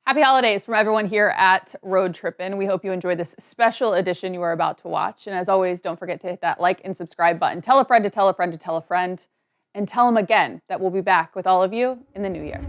Happy holidays from everyone here at Road Trippin. We hope you enjoy this special edition you are about to watch. And as always, don't forget to hit that like and subscribe button. Tell a friend to tell a friend to tell a friend. And tell them again that we'll be back with all of you in the new year.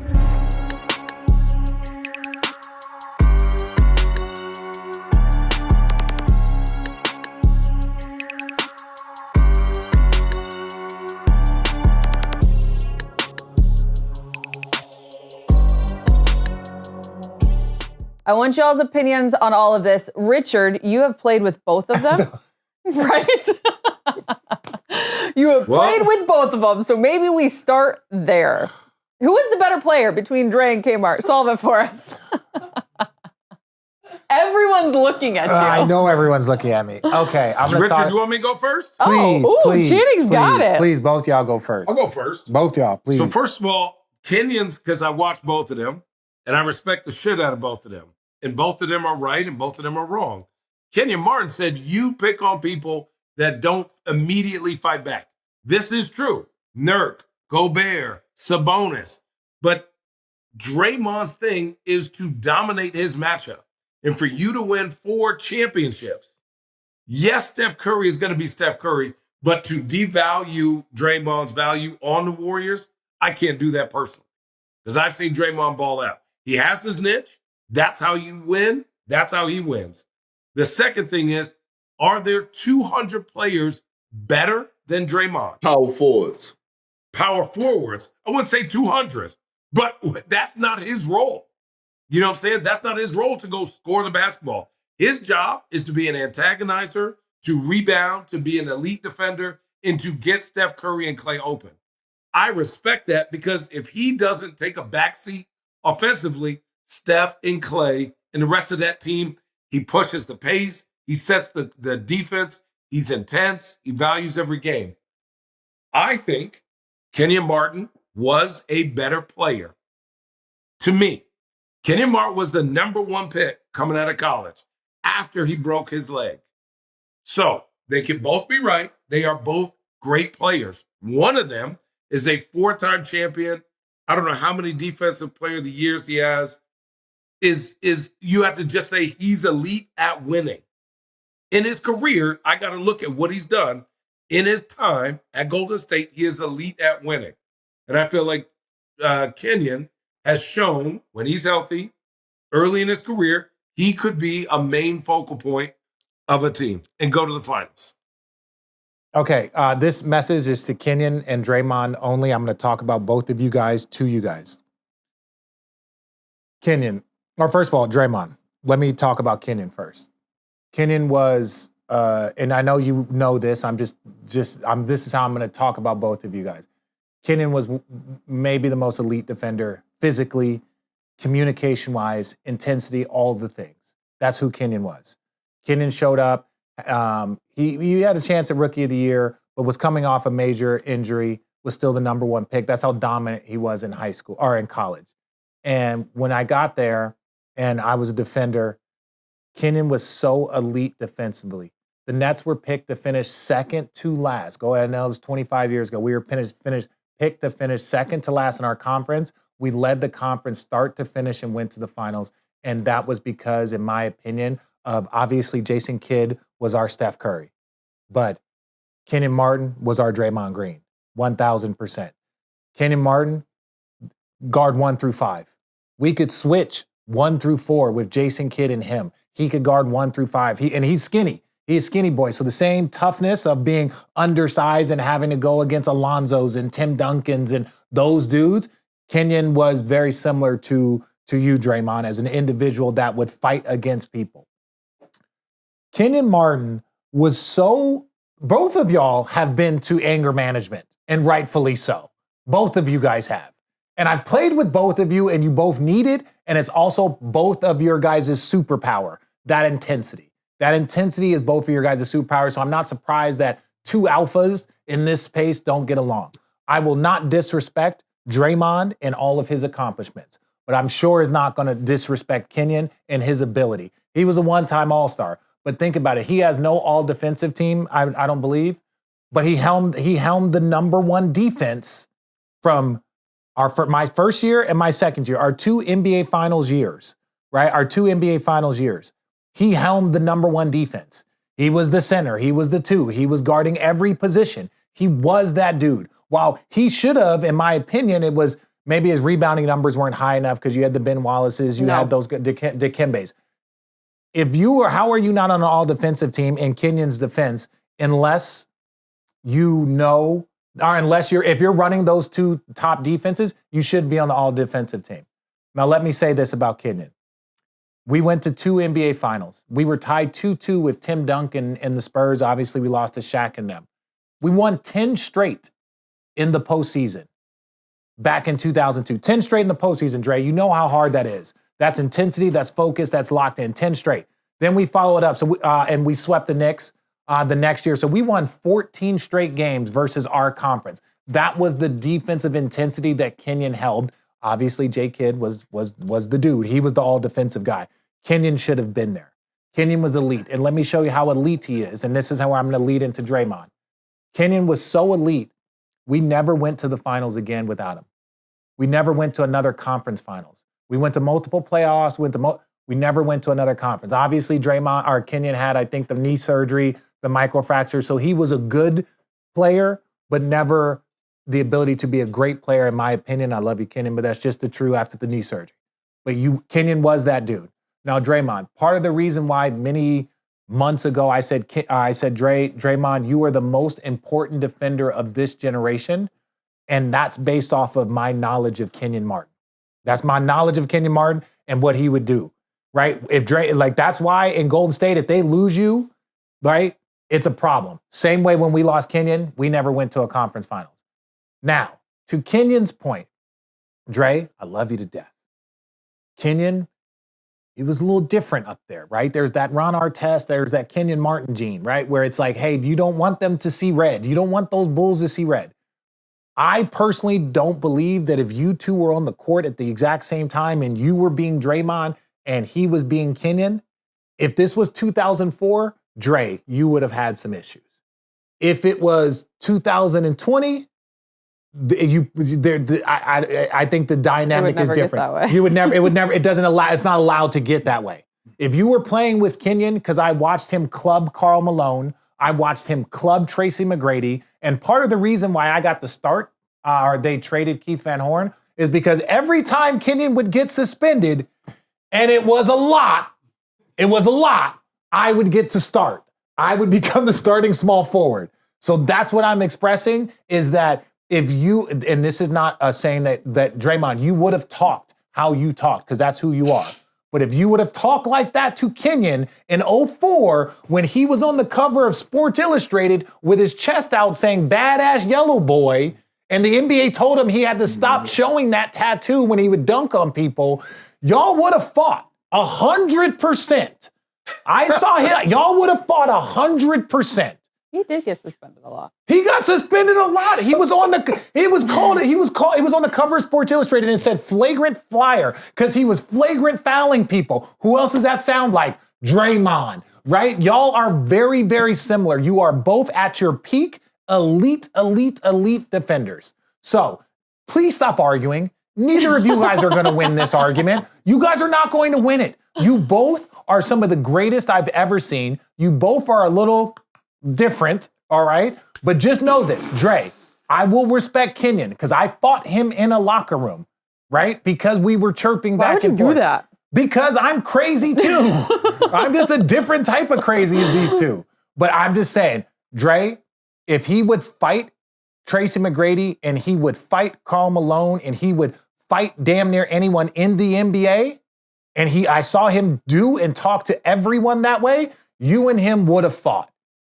I want y'all's opinions on all of this. Richard, you have played with both of them, right? You have played with both of them, so maybe we start there. Who is the better player between Dre and Kmart? Solve it for us. Everyone's looking at you. I know everyone's looking at me. Okay, I'm going to talk. Richard, you want me to go first? Please, Channing's got it. Please, both y'all go first. I'll go first. Both y'all, please. So first of all, Kenyon's, because I watched both of them, and I respect the shit out of both of them. And both of them are right, and both of them are wrong. Kenyon Martin said, you pick on people that don't immediately fight back. This is true. Nurk, Gobert, Sabonis. But Draymond's thing is to dominate his matchup. And for you to win 4 championships, yes, Steph Curry is going to be Steph Curry, but to devalue Draymond's value on the Warriors, I can't do that personally. Because I've seen Draymond ball out. He has his niche. That's how you win. That's how he wins. The second thing is, are there 200 players better than Draymond? Power forwards. Power forwards. I wouldn't say 200, but that's not his role. You know what I'm saying? That's not his role to go score the basketball. His job is to be an antagonizer, to rebound, to be an elite defender, and to get Steph Curry and Klay open. I respect that because if he doesn't take a backseat offensively, Steph and Klay and the rest of that team, he pushes the pace, he sets the defense, he's intense, he values every game. I think Kenyon Martin was a better player. To me, Kenyon Martin was the number 1 pick coming out of college after he broke his leg. So they can both be right. They are both great players. One of them is a 4-time champion. I don't know how many defensive player of the years he has. Is you have to just say he's elite at winning. In his career, I got to look at what he's done. In his time at Golden State, he is elite at winning. And I feel like Kenyon has shown when he's healthy, early in his career, he could be a main focal point of a team and go to the finals. Okay, this message is to Kenyon and Draymond only. I'm going to talk about both of you guys to you guys. Kenyon, or first of all, Draymond. Let me talk about Kenyon first. Kenyon was, and I know you know this. This is how I'm going to talk about both of you guys. Kenyon was maybe the most elite defender, physically, communication-wise, intensity, all the things. That's who Kenyon was. Kenyon showed up. He had a chance at Rookie of the Year, but was coming off a major injury, was still the number 1 pick. That's how dominant he was in high school or in college. And when I got there and I was a defender, Kenyon was so elite defensively. The Nets were picked to finish second to last. Go ahead, I know it was 25 years ago. We were picked to finish second to last in our conference. We led the conference start to finish and went to the finals. And that was because, in my opinion, of obviously Jason Kidd was our Steph Curry. But Kenyon Martin was our Draymond Green, 1,000%. Kenyon Martin, guard 1 through 5. We could switch 1 through 4 with Jason Kidd and him. He could guard 1 through 5. He's skinny. He's a skinny boy. So the same toughness of being undersized and having to go against Alonzos and Tim Duncans and those dudes, Kenyon was very similar to you, Draymond, as an individual that would fight against people. Kenyon Martin was both of y'all have been to anger management, and rightfully so. Both of you guys have. And I've played with both of you, and you both need it, and it's also both of your guys' superpower, that intensity. That intensity is both of your guys' superpower, so I'm not surprised that 2 alphas in this space don't get along. I will not disrespect Draymond and all of his accomplishments, but I'm sure is not going to disrespect Kenyon and his ability. He was a 1-time All-Star, but think about it. He has no all-defensive team, I don't believe, but he helmed the number 1 defense from my first year and my second year, our 2 NBA Finals years. right? Our 2 NBA Finals years. He helmed the number 1 defense. He was the center. He was the 2. He was guarding every position. He was that dude. While he should have, in my opinion, it was maybe his rebounding numbers weren't high enough because you had the Ben Wallaces, you had those Dikembes. How are you not on an all-defensive team in Kenyon's defense unless you know, or if you're running those 2 top defenses, you should be on the all-defensive team. Now, let me say this about Kenyon. We went to 2 NBA Finals. We were tied 2-2 with Tim Duncan and the Spurs. Obviously, we lost to Shaq and them. We won 10 straight in the postseason back in 2002. 10 straight in the postseason, Dre. You know how hard that is. That's intensity, that's focus, that's locked in. 10 straight. Then we followed up, and we swept the Knicks the next year. So we won 14 straight games versus our conference. That was the defensive intensity that Kenyon held. Obviously, J. Kidd was the dude. He was the all-defensive guy. Kenyon should have been there. Kenyon was elite. And let me show you how elite he is. And this is how I'm going to lead into Draymond. Kenyon was so elite, we never went to the finals again without him. We never went to another conference finals. We went to multiple playoffs, we never went to another conference. Obviously, Kenyon had, I think, the knee surgery, the microfracture. So he was a good player, but never the ability to be a great player, in my opinion. I love you, Kenyon, but that's just the truth after the knee surgery. But Kenyon was that dude. Now, Draymond, part of the reason why many months ago I said, Draymond, you are the most important defender of this generation. And that's based off of my knowledge of Kenyon Martin. That's my knowledge of Kenyon Martin and what he would do, right? That's why in Golden State, if they lose you, right, it's a problem. Same way when we lost Kenyon, we never went to a conference finals. Now, to Kenyon's point, Dre, I love you to death. Kenyon, it was a little different up there, right? There's that Ron Artest, there's that Kenyon Martin gene, right? Where it's like, hey, you don't want them to see red. You don't want those Bulls to see red. I personally don't believe that if you two were on the court at the exact same time and you were being Draymond and he was being Kenyon, if this was 2004, Dre, you would have had some issues. If it was 2020, I think the dynamic is different. It's not allowed to get that way. If you were playing with Kenyon, because I watched him club Karl Malone, I watched him club Tracy McGrady, and part of the reason why I got the start, or they traded Keith Van Horn, is because every time Kenyon would get suspended, and it was a lot, I would get to start. I would become the starting small forward. So that's what I'm expressing, is that if you, and this is not saying that Draymond, you would have talked how you talked, because that's who you are. But if you would have talked like that to Kenyon in 2004, when he was on the cover of Sports Illustrated with his chest out saying badass yellow boy, and the NBA told him he had to stop showing that tattoo when he would dunk on people, y'all would have fought 100%. I saw him, y'all would have fought 100%. He did get suspended a lot. He got suspended a lot. He was on the cover of Sports Illustrated and it said flagrant flyer because he was flagrant fouling people. Who else does that sound like? Draymond, right? Y'all are very, very similar. You are both at your peak, elite defenders. So please stop arguing. Neither of you guys are going to win this argument. You guys are not going to win it. You both are some of the greatest I've ever seen. You both are a little different, all right? But just know this, Dre, I will respect Kenyon because I fought him in a locker room, right? Because we were chirping back and forth. Why would you do that? Because I'm crazy too. I'm just a different type of crazy as these two. But I'm just saying, Dre, if he would fight Tracy McGrady and he would fight Karl Malone and he would fight damn near anyone in the NBA, and I saw him do and talk to everyone that way, you and him would have fought.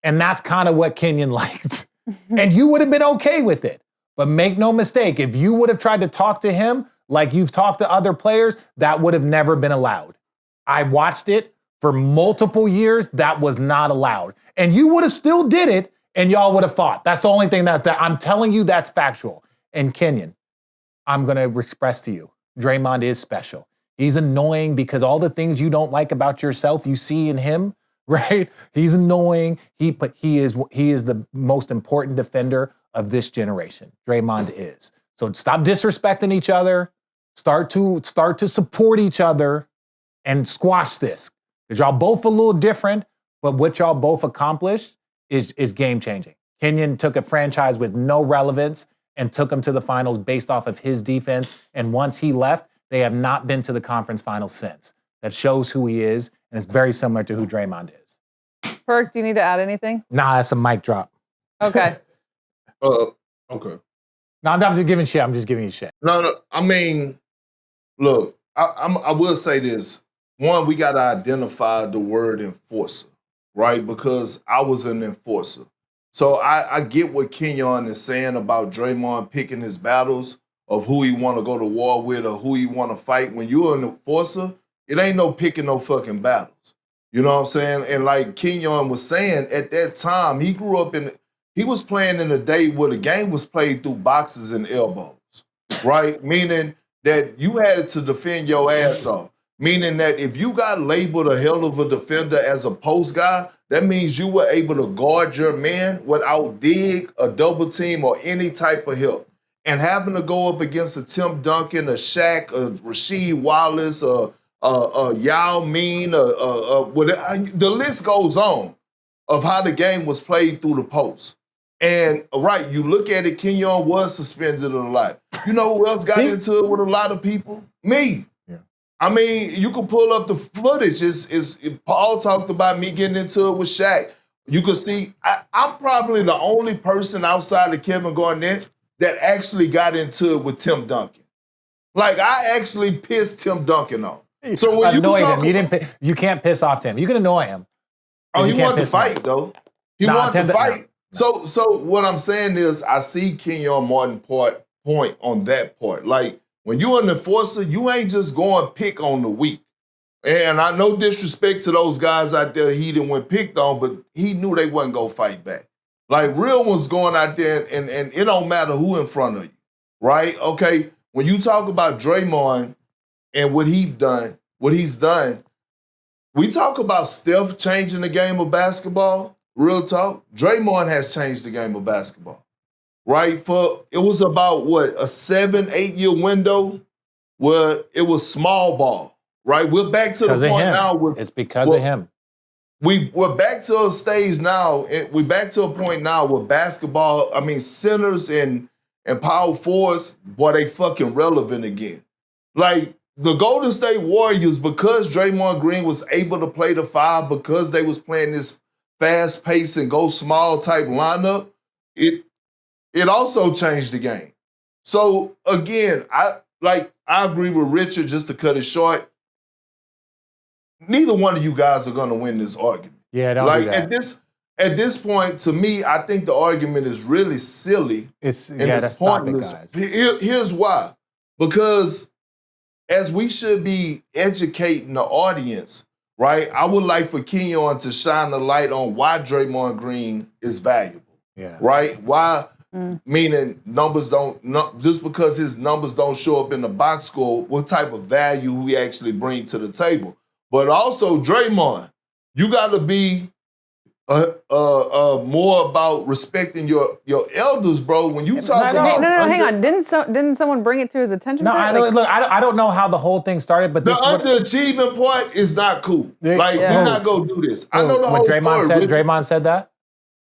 And that's kind of what Kenyon liked. And you would have been okay with it. But make no mistake, if you would have tried to talk to him like you've talked to other players, that would have never been allowed. I watched it for multiple years. That was not allowed. And you would have still did it and y'all would have fought. That's the only thing that I'm telling you, that's factual. And Kenyon, I'm going to express to you, Draymond is special. He's annoying because all the things you don't like about yourself, you see in him. Right? He's annoying. But he is the most important defender of this generation. Draymond is. So stop disrespecting each other. Start to support each other and squash this. Because y'all both a little different, but what y'all both accomplished is game-changing. Kenyon took a franchise with no relevance and took them to the finals based off of his defense. And once he left, they have not been to the conference finals since. That shows who he is, and it's very similar to who Draymond is. Perk, do you need to add anything? Nah, that's a mic drop. Okay. Okay. No, I'm just giving shit. I'm just giving you shit. No. I mean, look, I will say this. One, we got to identify the word enforcer, right? Because I was an enforcer. So I get what Kenyon is saying about Draymond picking his battles of who he want to go to war with or who he want to fight. When you're an enforcer, it ain't no picking no fucking battles. You know what I'm saying? And like Kenyon was saying, at that time, he grew up he was playing in a day where the game was played through boxes and elbows, right? Meaning that you had to defend your ass off. Meaning that if you got labeled a hell of a defender as a post guy, that means you were able to guard your man without dig, a double team, or any type of help. And having to go up against a Tim Duncan, a Shaq, a Rasheed Wallace, a Yao Ming, the list goes on of how the game was played through the post. And right, you look at it, Kenyon was suspended a lot. You know who else got into it with a lot of people? Me. I mean, you can pull up the footage. Paul talked about me getting into it with Shaq. You can see I'm probably the only person outside of Kevin Garnett that actually got into it with Tim Duncan. Like, I actually pissed Tim Duncan off. So when annoyed him, you can't piss off Tim. You can annoy him. Oh, he wanted to fight though. He wanted to fight. No. So what I'm saying is, I see Kenyon Martin point on that part. Like, when you're an enforcer, you ain't just going pick on the weak. And I no disrespect to those guys out there he didn't went picked on, but he knew they wasn't going to fight back. Like, real ones going out there, and it don't matter who in front of you, right? Okay, when you talk about Draymond and what he's done, we talk about Steph changing the game of basketball, real talk. Draymond has changed the game of basketball. Right? It was about a 7-8 year window where it was small ball. Right? We're back to the point now. It's because of him. We're back to a stage now. We're back to a point now where basketball, I mean, centers and power forwards, boy, they fucking relevant again. Like, the Golden State Warriors, because Draymond Green was able to play the five, because they was playing this fast pace and go small type lineup, it also changed the game. So again, I agree with Richard, just to cut it short. Neither one of you guys are going to win this argument. Yeah, don't do that. At this point, to me, I think the argument is really silly. It's pointless. Guys. Here's why. Because as we should be educating the audience, right? I would like for Kenyon to shine the light on why Draymond Green is valuable. Yeah. Right? Why? Meaning just because his numbers don't show up in the box score, what type of value we actually bring to the table. But also, Draymond, you got to be more about respecting your elders, bro. When you talk about hang on, didn't someone bring it to his attention? No, I don't know how the whole thing started, but the underachieving part is not cool. We're not gonna do this. I know the whole story. Draymond said that.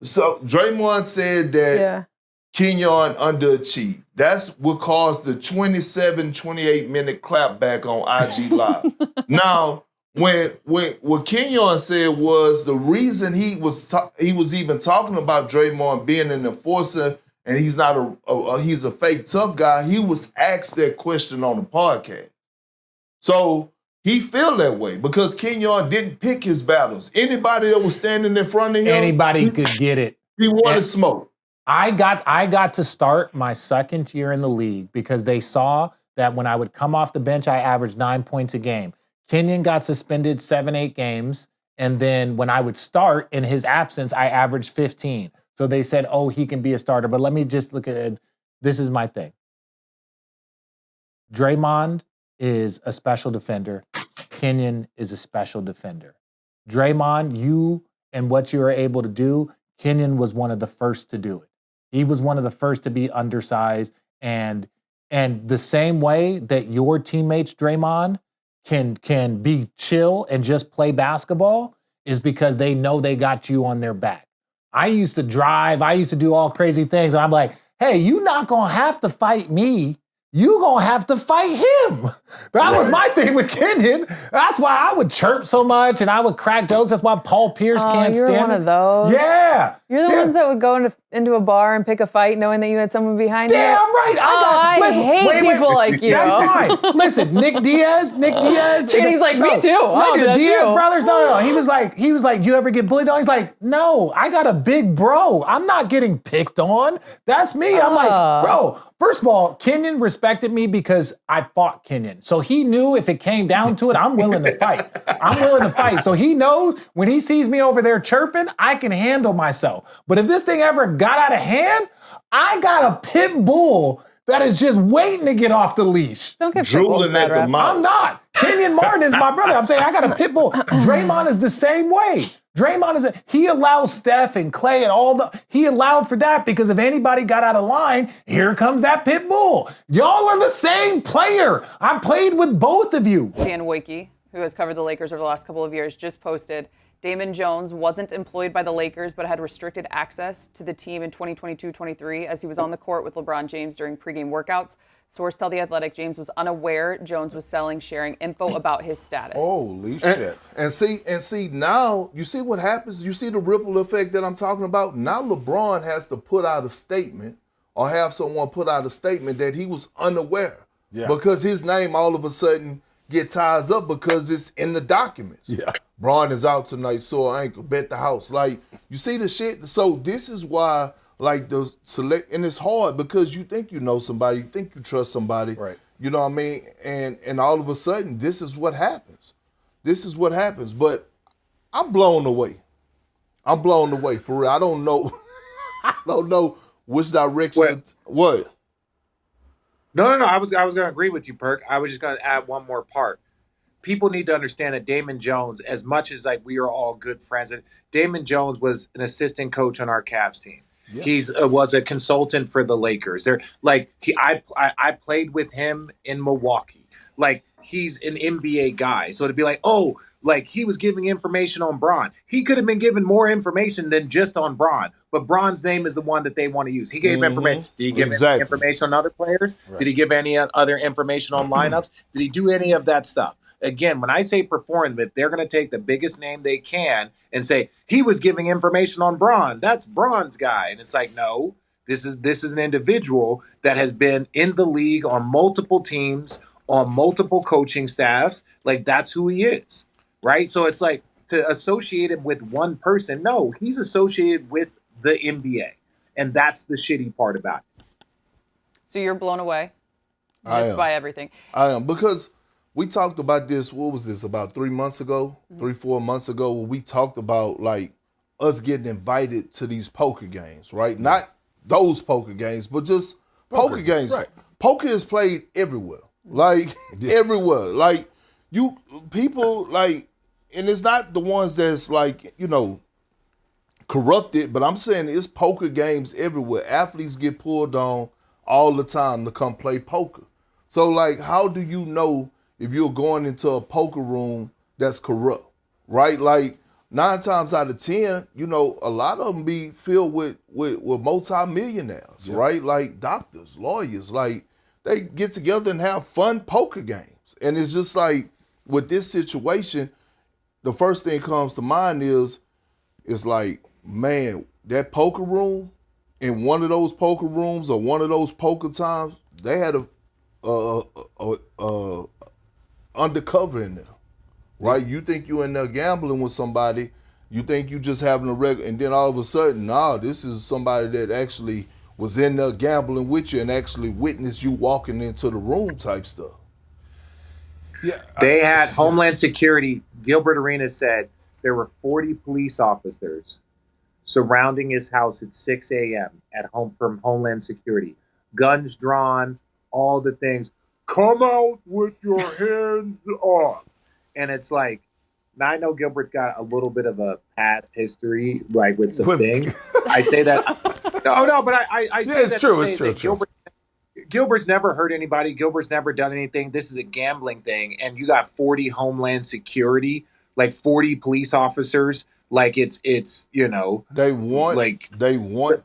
So Draymond said that Kenyon underachieved. That's what caused the 27-28 minute clapback on IG Live. Now, when what Kenyon said was the reason he was even talking about Draymond being an enforcer and he's not he's a fake tough guy, he was asked that question on the podcast. So he feel that way because Kenyon didn't pick his battles. Anybody that was standing in front of him, anybody could get it. He wanted smoke. I got to start my second year in the league because they saw that when I would come off the bench, I averaged 9 points a game. Kenyon got suspended 7-8 games. And then when I would start in his absence, I averaged 15. So they said, oh, he can be a starter. But let me just look at it. This is my thing. Draymond is a special defender. Kenyon is a special defender. Draymond, you and what you were able to do, Kenyon was one of the first to do it. He was one of the first to be undersized. And the same way that your teammates, Draymond, can be chill and just play basketball is because they know they got you on their back. I used to drive, I used to do all crazy things, and I'm like, hey, you not gonna have to fight me. You gonna have to fight him. That was my thing with Kenyon. That's why I would chirp so much and I would crack jokes. That's why Paul Pierce can't stand it. You're one of those. Yeah. You're the ones that would go into a bar and pick a fight knowing that you had someone behind you. Damn right. I hate people like you. That's fine. Listen, Nick Diaz. Chaney's like, me too. No, the Diaz brothers, no. He was like, you ever get bullied on? He's like, no, I got a big bro. I'm not getting picked on. That's me. I'm like, bro. First of all, Kenyon respected me because I fought Kenyon. So he knew if it came down to it, I'm willing to fight. I'm willing to fight. So he knows when he sees me over there chirping, I can handle myself. But if this thing ever got out of hand, I got a pit bull that is just waiting to get off the leash. Don't get drooling at the mouth. I'm not. Kenyon Martin is my brother. I'm saying I got a pit bull. Draymond is the same way. Draymond he allows Steph and Clay and he allowed for that because if anybody got out of line, here comes that pit bull. Y'all are the same player. I played with both of you. Dan Wojcicki, who has covered the Lakers over the last couple of years, just posted Damon Jones wasn't employed by the Lakers but had restricted access to the team in 2022-23 as he was on the court with LeBron James during pregame workouts. Source tell The Athletic James was unaware Jones was sharing info about his status. Holy shit. And see now, you see what happens? You see the ripple effect that I'm talking about? Now LeBron has to put out a statement or have someone put out a statement that he was unaware. Yeah. Because his name all of a sudden get ties up because it's in the documents. Yeah. Braun is out tonight, sore ankle, bet the house. Like, you see the shit? So this is why, like, the select, and it's hard because you think you know somebody, you think you trust somebody. Right. You know what I mean? And all of a sudden, this is what happens. This is what happens. But I'm blown away. I'm blown away, for real. I don't know. I don't know which direction. What? No. I was going to agree with you, Perk. I was just going to add one more part. People need to understand that Damon Jones, as much as like we are all good friends, and Damon Jones was an assistant coach on our Cavs team. Yeah. He's was a consultant for the Lakers. I played with him in Milwaukee. Like, he's an NBA guy. So to be like, oh, like he was giving information on Bron. He could have been given more information than just on Bron. But Bron's name is the one that they want to use. He gave information. Did he give any information on other players? Right. Did he give any other information on lineups? Did he do any of that stuff? Again, when I say performative, they're going to take the biggest name they can and say, he was giving information on Bron. That's Bron's guy. And it's like, no, this is an individual that has been in the league on multiple teams, on multiple coaching staffs. Like, that's who he is, right? So it's like to associate him with one person. No, he's associated with the NBA. And that's the shitty part about it. So you're blown away just by everything. I am, because we talked about this, what was this, about 3 months ago, 3-4 months ago, where we talked about, like, us getting invited to these poker games, right? Not those poker games, but just poker games. Right. Poker is played everywhere. Like, everywhere. Like, people, like, and it's not the ones that's, like, you know, corrupted, but I'm saying it's poker games everywhere. Athletes get pulled on all the time to come play poker. So, like, how do you know if you're going into a poker room that's corrupt, right? Like, 9 times out of 10, you know, a lot of them be filled with multi-millionaires, right? Like doctors, lawyers, like they get together and have fun poker games. And it's just like, with this situation, the first thing comes to mind is like, man, that poker room, in one of those poker rooms or one of those poker times, they had a undercover in there, right? You think you're in there gambling with somebody, you think you just having a regular, and then all of a sudden, this is somebody that actually was in there gambling with you and actually witnessed you walking into the room type stuff. Yeah, they had Homeland Security. Gilbert Arenas said there were 40 police officers surrounding his house at 6 a.m. at home from Homeland Security, guns drawn, all the things. Come out with your hands off. And it's like, now I know Gilbert's got a little bit of a past history, like with some things. I say that. No, but I say it's that true. to say It's true. that Gilbert's never hurt anybody. Gilbert's never done anything. This is a gambling thing, and you got 40 Homeland Security, like 40 police officers. Like it's They want like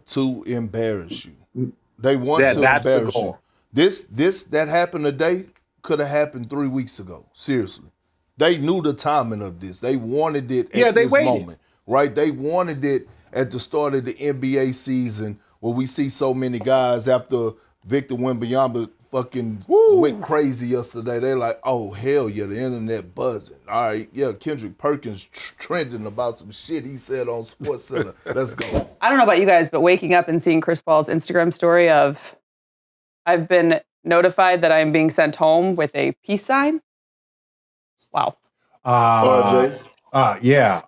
to embarrass you. They want to that's the embarrass you. goal. This that happened today could have happened 3 weeks ago. Seriously. They knew the timing of this. They wanted it at this moment. Right? They wanted it at the start of the NBA season where we see so many guys after Victor Wembanyama fucking went crazy yesterday. They're like, oh, hell yeah, the internet buzzing. All right, yeah, Kendrick Perkins trending about some shit he said on SportsCenter. Let's go. I don't know about you guys, but waking up and seeing Chris Paul's Instagram story of, I've been notified that I am being sent home with a peace sign. Wow. RJ? Yeah.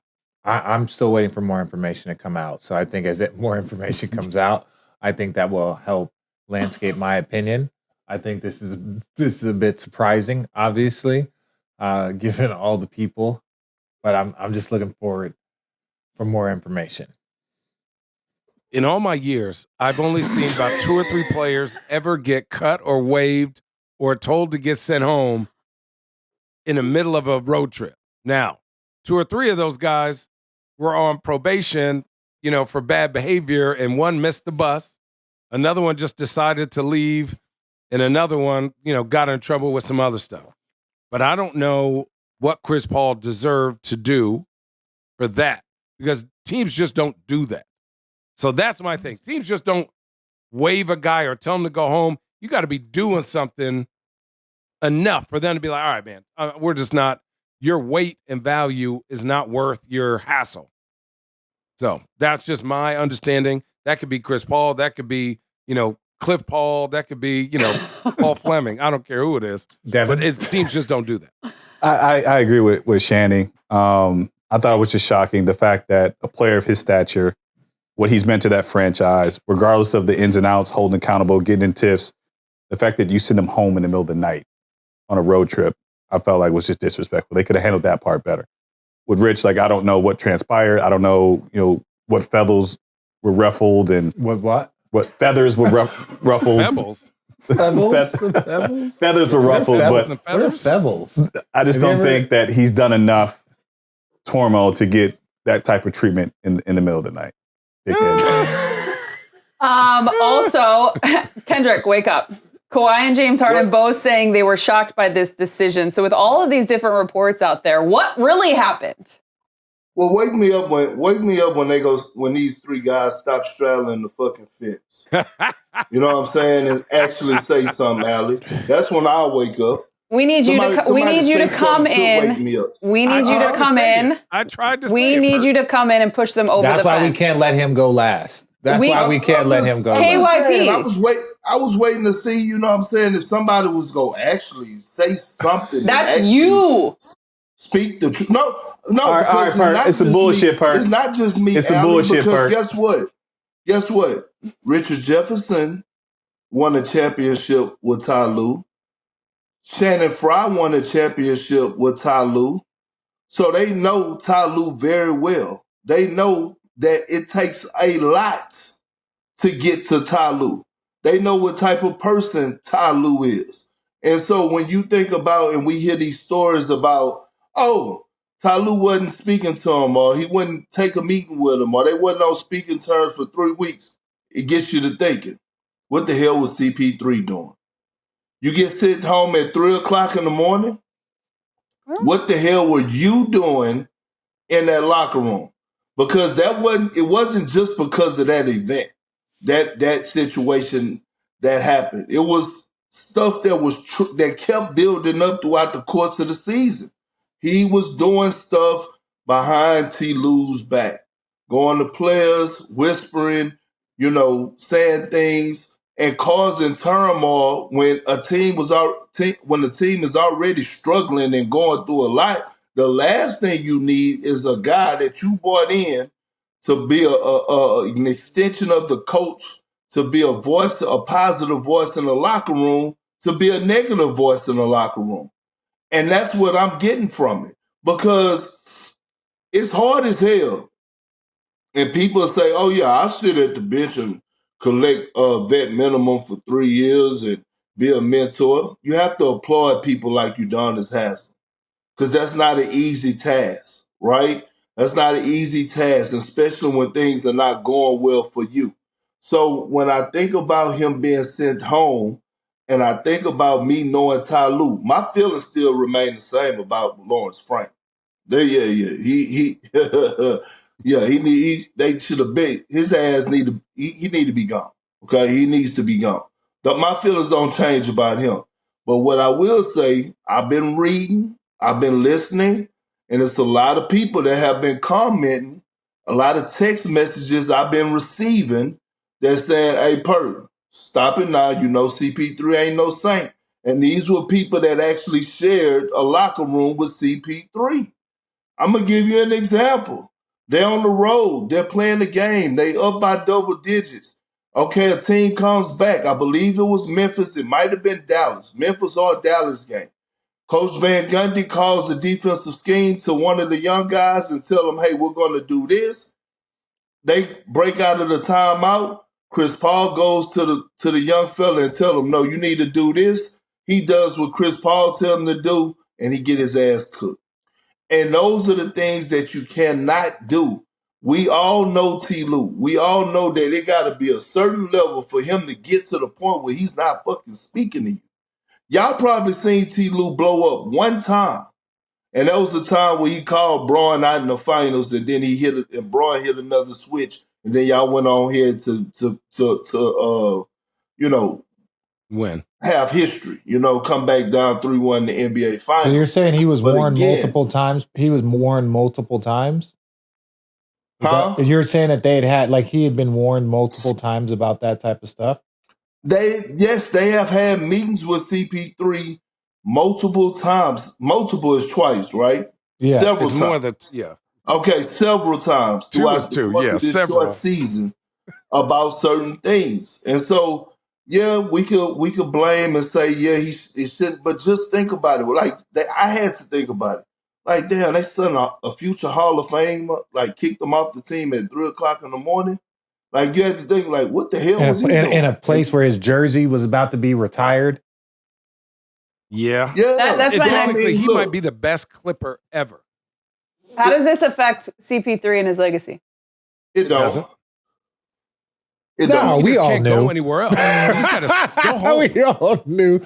I'm still waiting for more information to come out. So I think as more information comes out, I think that will help landscape my opinion. I think this is a bit surprising, obviously, given all the people. But I'm just looking forward for more information. In all my years, I've only seen about 2 or 3 players ever get cut or waived or told to get sent home in the middle of a road trip. Now, 2 or 3 of those guys were on probation, for bad behavior, and one missed the bus. Another one just decided to leave, and another one, got in trouble with some other stuff. But I don't know what Chris Paul deserved to do for that, because teams just don't do that. So that's my thing. Teams just don't waive a guy or tell him to go home. You got to be doing something enough for them to be like, all right, man, we're just not, your weight and value is not worth your hassle. So that's just my understanding. That could be Chris Paul. That could be, Cliff Paul. That could be, Paul Fleming. I don't care who it is. Devin? But teams just don't do that. I agree with Shanny. I thought it was just shocking, the fact that a player of his stature, what he's meant to that franchise, regardless of the ins and outs, holding accountable, getting in tiffs, the fact that you send him home in the middle of the night on a road trip, I felt like was just disrespectful. They could have handled that part better. With Rich, I don't know what transpired. I don't know, what feathers were ruffled and What feathers were ruffled. Pebbles. Pebbles? Feathers were ruffled, but What are pebbles? I just don't think that he's done enough turmoil to get that type of treatment in the middle of the night. Also, Kendrick, wake up. Kawhi and James Harden both saying they were shocked by this decision. So with all of these different reports out there, what really happened? Well, wake me up when these 3 guys stop straddling the fucking fence. You know what I'm saying? And actually say something, Allie. That's when I'll wake up. We need you to come in. Wake me up. We need you to come in. I tried to say We need you to come in and push them over the fence. That's why we can't let him go last. That's why we can't let him go. KYP. I was waiting to see, you know what I'm saying, if somebody was going to actually say something. That's you. Speak the truth. No. All right, Perk. It's a bullshit, Perk. It's not just me. It's a bullshit, Perk. Guess what? Richard Jefferson won a championship with Ty Lue. Shannon Fry won a championship with Ty Lue. So they know Ty Lue very well. They know that it takes a lot to get to Ty Lue. They know what type of person Ty Lue is. And so when you think about, and we hear these stories about, oh, Ty Lue wasn't speaking to him, or he wouldn't take a meeting with him, or they wasn't on speaking terms for 3 weeks, it gets you to thinking, what the hell was CP3 doing? You get sent home at 3 o'clock in the morning? What the hell were you doing in that locker room? Because it wasn't just because of that event, that situation that happened. It was stuff that kept building up throughout the course of the season. He was doing stuff behind T. Lue's back, going to players, whispering, saying things and causing turmoil when the team is already struggling and going through a lot. The last thing you need is a guy that you brought in to be an extension of the coach, to be a positive voice in the locker room, to be a negative voice in the locker room. And that's what I'm getting from it, because it's hard as hell. And people say, oh, yeah, I sit at the bench and collect vet minimum for 3 years, and be a mentor. You have to applaud people like Udonis Haslem, because that's not an easy task, right? That's not an easy task, especially when things are not going well for you. So when I think about him being sent home, and I think about me knowing Ty Lue, my feelings still remain the same about Lawrence Frank. He they should have been, his ass he need to be gone. Okay, he needs to be gone. But my feelings don't change about him. But what I will say, I've been reading, I've been listening, and it's a lot of people that have been commenting, a lot of text messages I've been receiving that's saying, hey, Perk, stop it now. You know CP3 ain't no saint. And these were people that actually shared a locker room with CP3. I'm going to give you an example. They're on the road. They're playing the game. They up by double digits. Okay, a team comes back. I believe it was Memphis. It might have been Dallas. Memphis or Dallas game. Coach Van Gundy calls the defensive scheme to one of the young guys and tell them, hey, we're going to do this. They break out of the timeout. Chris Paul goes to the young fella and tell him, no, you need to do this. He does what Chris Paul tells him to do, and he get his ass cooked. And those are the things that you cannot do. We all know T. Lue. We all know that it got to be a certain level for him to get to the point where he's not fucking speaking to you. Y'all probably seen T. Lue blow up one time. And that was the time where he called Braun out in the finals, and then he hit it, and Braun hit another switch, and then y'all went on here to win, have history, come back down 3-1 in the NBA Finals. So you're saying he was warned multiple times? He was warned multiple times? You're saying that he had been warned multiple times about that type of stuff? They have had meetings with CP3 multiple times. Multiple is twice, right? Yeah. Several it's times. more than, yeah. Okay, several times throughout the course of this short season about certain things. And so, we could blame and say, he shouldn't, but just think about it. I had to think about it. Like, damn, they sent a future Hall of Famer, kicked him off the team at 3:00 in the morning. Like, you had to think, what the hell was he doing? In a place where his jersey was about to be retired? Yeah. Yeah. That's what technically, he might be the best Clipper ever. How does this affect CP3 and his legacy? It doesn't. It no, don't. we all can't knew. go anywhere else. You just gotta go home. We all knew.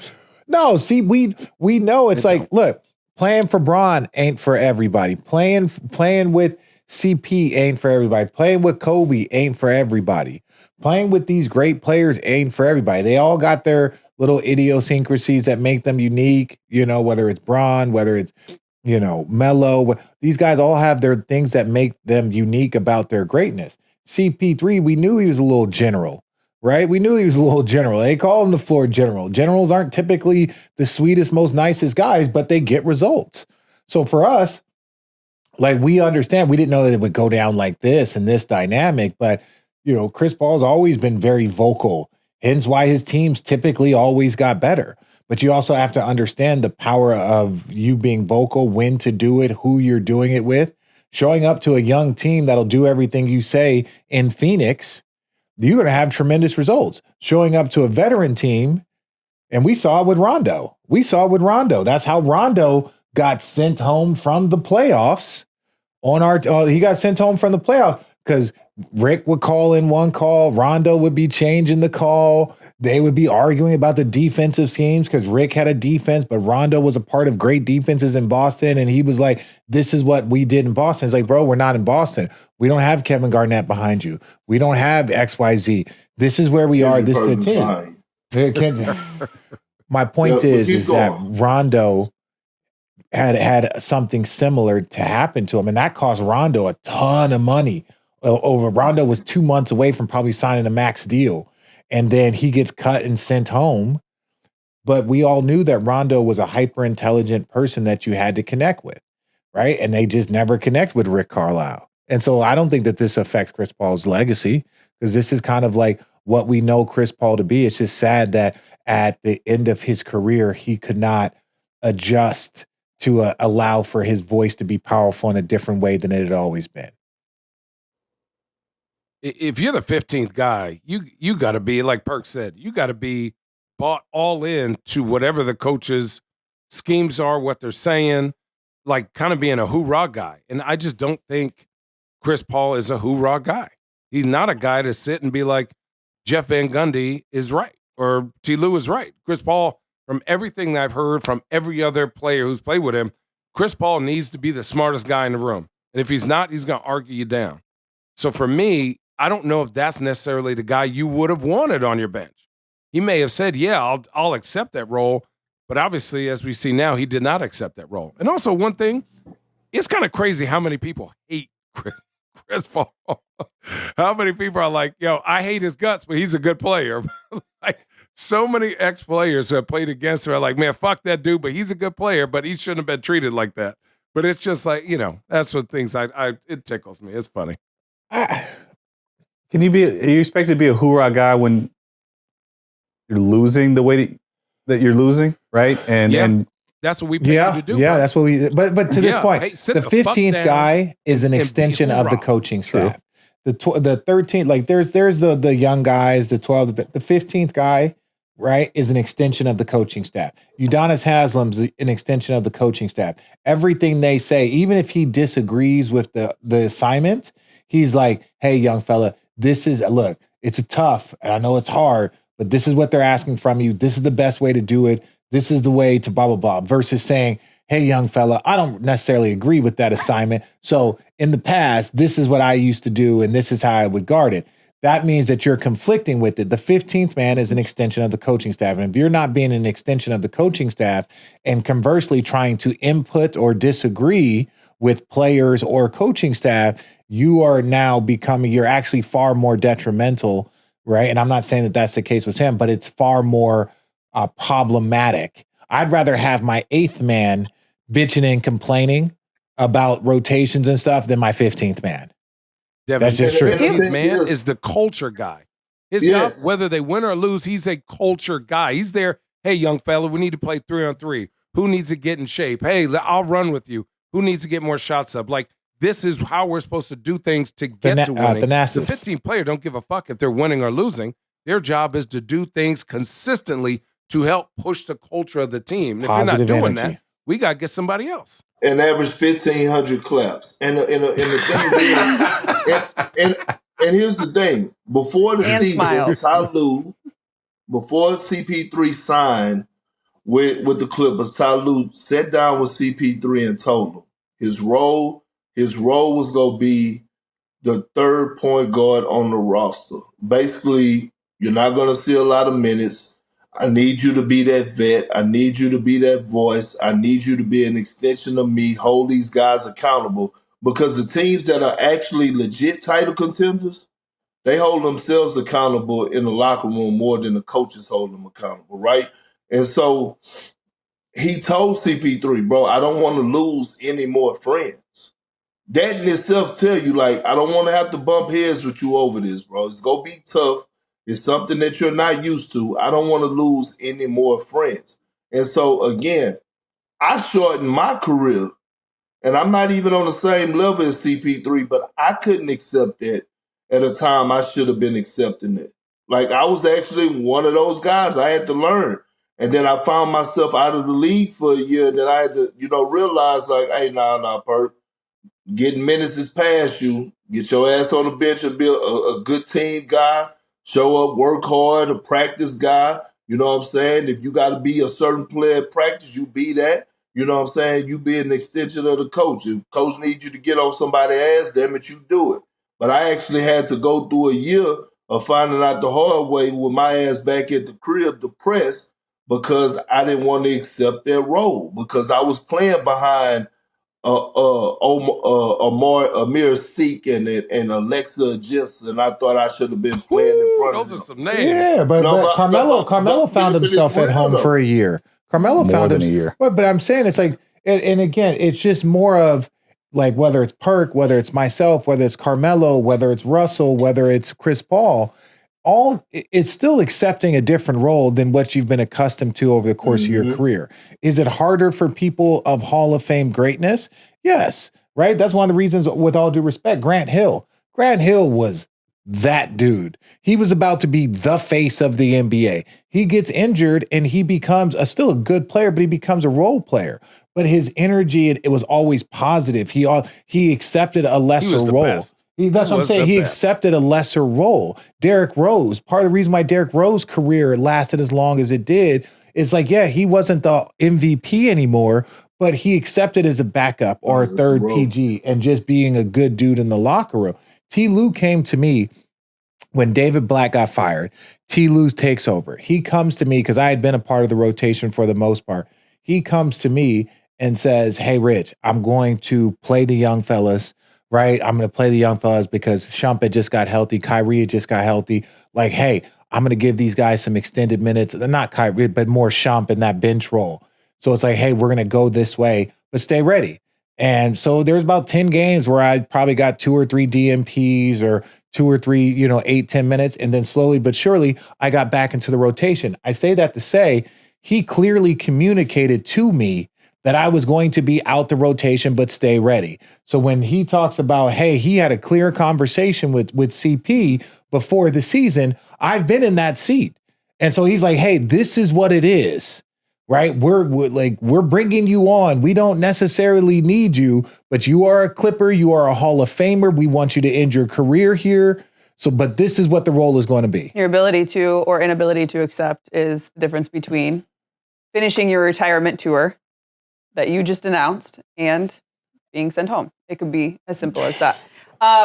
No, see, we know it's look, playing for Bron ain't for everybody. Playing with CP ain't for everybody. Playing with Kobe ain't for everybody. Playing with these great players ain't for everybody. They all got their little idiosyncrasies that make them unique, whether it's Bron, whether it's, Melo. These guys all have their things that make them unique about their greatness. CP3, we knew he was a little general, right? We knew he was a little general. They call him the floor general. Generals aren't typically the sweetest, most nicest guys, but they get results. So for us, we understand, we didn't know that it would go down like this and this dynamic, but, Chris Paul's always been very vocal. Hence why his teams typically always got better. But you also have to understand the power of you being vocal, when to do it, who you're doing it with. Showing up to a young team that'll do everything you say in Phoenix, you're going to have tremendous results. Showing up to a veteran team, and we saw it with Rondo. That's how Rondo got sent home from the playoffs. He got sent home from the playoffs because Rick would call in one call. Rondo would be changing the call. They would be arguing about the defensive schemes because Rick had a defense, but Rondo was a part of great defenses in Boston. And he was like, this is what we did in Boston. It's like, bro, we're not in Boston. We don't have Kevin Garnett behind you. We don't have XYZ. This is where we are. This is the team. My point is that Rondo had something similar to happen to him. And that cost Rondo a ton of money. Rondo was 2 months away from probably signing a max deal. And then he gets cut and sent home. But we all knew that Rondo was a hyper intelligent person that you had to connect with, right? And they just never connect with Rick Carlisle. And so I don't think that this affects Chris Paul's legacy, because this is kind of like what we know Chris Paul to be. It's just sad that at the end of his career, he could not adjust to allow for his voice to be powerful in a different way than it had always been. If you're the 15th guy, you got to be, like Perk said, you got to be bought all in to whatever the coaches' schemes are, what they're saying, like kind of being a hoorah guy. And I just don't think Chris Paul is a hoorah guy. He's not a guy to sit and be like, Jeff Van Gundy is right or T. Lue is right. Chris Paul, from everything that I've heard from every other player who's played with him, Chris Paul needs to be the smartest guy in the room. And if he's not, he's going to argue you down. So for me, I don't know if that's necessarily the guy you would have wanted on your bench. He may have said, yeah, I'll accept that role. But obviously, as we see now, he did not accept that role. And also one thing, it's kind of crazy how many people hate Chris Paul. How many people are like, yo, I hate his guts, but he's a good player. Like so many ex-players who have played against him are like, man, fuck that dude, but he's a good player, but he shouldn't have been treated like that. But it's just like, that's what things it tickles me. It's funny. Are you expected to be a hoorah guy when you're losing the way that you're losing, right? And that's what we pay you to do. Yeah, bro. that's what we. But to this point, the 15th guy is an extension of the coaching staff. The 13th, like there's the young guys, the 12, the 15th guy, right, is an extension of the coaching staff. Udonis Haslam's an extension of the coaching staff. Everything they say, even if he disagrees with the assignment, he's like, hey, young fella, look, it's tough, and I know it's hard, but this is what they're asking from you. This is the best way to do it. This is the way to blah, blah, blah, versus saying, hey, young fella, I don't necessarily agree with that assignment. So in the past, this is what I used to do, and this is how I would guard it. That means that you're conflicting with it. The 15th man is an extension of the coaching staff. And if you're not being an extension of the coaching staff and conversely trying to input or disagree with players or coaching staff, you are now you're actually far more detrimental, right? And I'm not saying that that's the case with him, but it's far more problematic. I'd rather have my 8th man bitching and complaining about rotations and stuff than my 15th man. Devin, that's just true. 15th man is the culture guy. His job, whether they win or lose, he's a culture guy. He's there. Hey, young fella, we need to play 3-on-3. Who needs to get in shape? Hey, I'll run with you. Who needs to get more shots up? Like, this is how we're supposed to do things to get to winning. The 15th player don't give a fuck if they're winning or losing. Their job is to do things consistently to help push the culture of the team. And if you're not doing that, we got to get somebody else. And average 1,500 claps. And the thing is, and here's the thing. Before the season, before CP3 signed with the Clippers, Ty Lue sat down with CP3 and told him his role was going to be the 3rd point guard on the roster. Basically, you're not going to see a lot of minutes. I need you to be that vet. I need you to be that voice. I need you to be an extension of me, hold these guys accountable, because the teams that are actually legit title contenders, they hold themselves accountable in the locker room more than the coaches hold them accountable, right? And so he told CP3, bro, I don't want to lose any more friends. That in itself tell you, like, I don't want to have to bump heads with you over this, bro. It's going to be tough. It's something that you're not used to. I don't want to lose any more friends. And so, again, I shortened my career, and I'm not even on the same level as CP3, but I couldn't accept that at a time I should have been accepting it. Like, I was actually one of those guys. I had to learn. And then I found myself out of the league for a year, and then I had to, realize, like, hey, nah, Perk. Getting minutes is past you. Get your ass on the bench and be a good team guy. Show up, work hard, a practice guy. You know what I'm saying? If you got to be a certain player at practice, you be that. You know what I'm saying? You be an extension of the coach. If coach needs you to get on somebody's ass, damn it, you do it. But I actually had to go through a year of finding out the hard way with my ass back at the crib depressed because I didn't want to accept that role because I was playing behind Amir Seek and Alexa Jensen, and I thought I should have been playing in front of them. Those are some names. Yeah, but Carmelo found himself at home for a year. Carmelo found him a year. But I'm saying it's like, and again, it's just more of like whether it's Perk, whether it's myself, whether it's Carmelo, whether it's Russell, whether it's Chris Paul, it's still accepting a different role than what you've been accustomed to over the course of your career. Is it harder for people of Hall of Fame greatness? Yes, right? That's one of the reasons, with all due respect, Grant Hill was that dude. He was about to be the face of the NBA. He gets injured and he becomes still a good player, but he becomes a role player. But his energy, it was always positive. He accepted a lesser role. That's what I'm saying. He accepted a lesser role. Derrick Rose, part of the reason why Derrick Rose's career lasted as long as it did is like, yeah, he wasn't the MVP anymore, but he accepted as a backup or a third PG and just being a good dude in the locker room. T. Lue came to me when David Black got fired. T. Lue takes over. He comes to me because I had been a part of the rotation for the most part. He comes to me and says, hey, Rich, I'm going to play the young fellas, right? I'm going to play the young fellas because Shump had just got healthy. Kyrie had just got healthy. Like, hey, I'm going to give these guys some extended minutes. Not Kyrie, but more Shump in that bench role. So it's like, hey, we're going to go this way, but stay ready. And so there's about 10 games where I probably got 2 or 3 DMPs or 2 or 3, 8-10 minutes. And then slowly but surely I got back into the rotation. I say that to say he clearly communicated to me that I was going to be out the rotation, but stay ready. So when he talks about, hey, he had a clear conversation with CP before the season, I've been in that seat. And so he's like, hey, this is what it is, right? We're bringing you on. We don't necessarily need you, but you are a Clipper. You are a Hall of Famer. We want you to end your career here. So, but this is what the role is going to be. Your ability to or inability to accept is the difference between finishing your retirement tour that you just announced and being sent home. It could be as simple as that.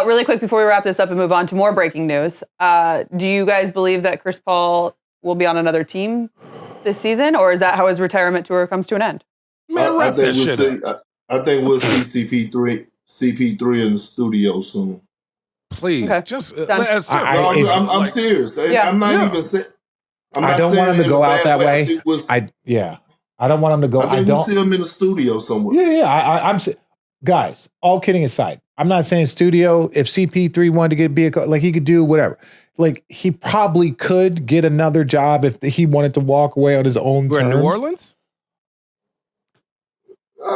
Really quick before we wrap this up and move on to more breaking news, do you guys believe that Chris Paul will be on another team this season, or is that how his retirement tour comes to an end? Man, wrap that shit up. I think we'll see CP3 in the studio soon. Please, Okay. just I'm serious. Yeah. I'm not even saying. I don't want him to go out that way. I don't want him to go. I think we'll see him in the studio somewhere. Yeah. I'm guys. All kidding aside, I'm not saying studio. If CP3 wanted to be he could do whatever. Like he probably could get another job if he wanted to walk away on his own terms. New Orleans.